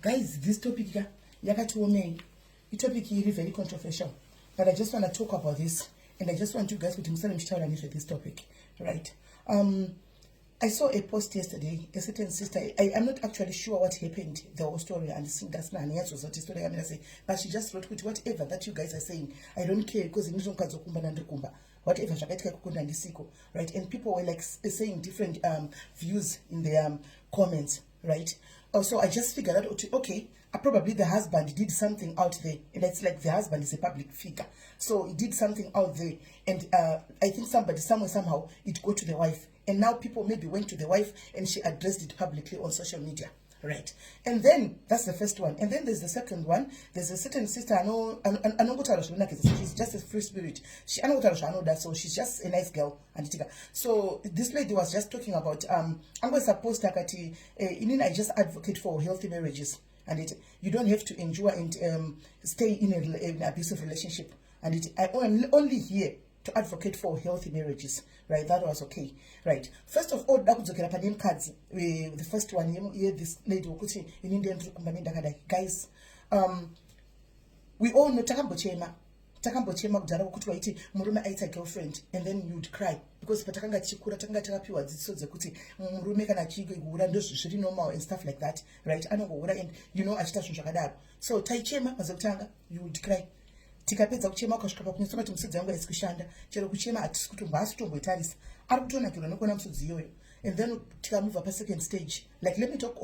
Guys, this topic yakatiomei. The topic is very controversial, but I just want to talk about this, and I just want you guys to with this topic, right? I saw a post yesterday. A certain sister, I'm not actually sure what happened, the whole story, and that's not an story. I'm say, but she just wrote with whatever that you guys are saying. I don't care because in whatever, right? And people were like saying different views in the comments, right? Also, I just figured out, okay, probably the husband did something out there, and it's like the husband is a public figure, so he did something out there, and I think somehow it got to the wife, and now people maybe went to the wife and she addressed it publicly on social media, right? And then that's the first one, and then there's the second one. There's a certain sister, I know she's just a free spirit. I know that, so she's just a nice girl. So this lady was just talking about I'm supposed to I just advocate for healthy marriages, and you don't have to endure and stay in an abusive relationship, and I am only here to advocate for healthy marriages, right? That was okay, right? First of all, the first one, this lady in Indian guys, we all know Takatombochema kudala ukuthi wayithi murume aita girlfriend, and then you'd cry because patakanga chikura takanga takapiwa dziso dzekuti murume kana chigura ndo zviri normal and stuff like that, right? Anongowura and achita zvinhu zvakadaro. So taichema mazokutanga, you would cry. Tikapedza kuchema ukasvika pakunyatsa kuti musidzi wangu haisi kushanda, chero kuchema hatisi kutombo asi kutomboitarisa, ari kutonakirwa nekuona musodzi iyoyo. And then tikamubva pa second stage, like let me talk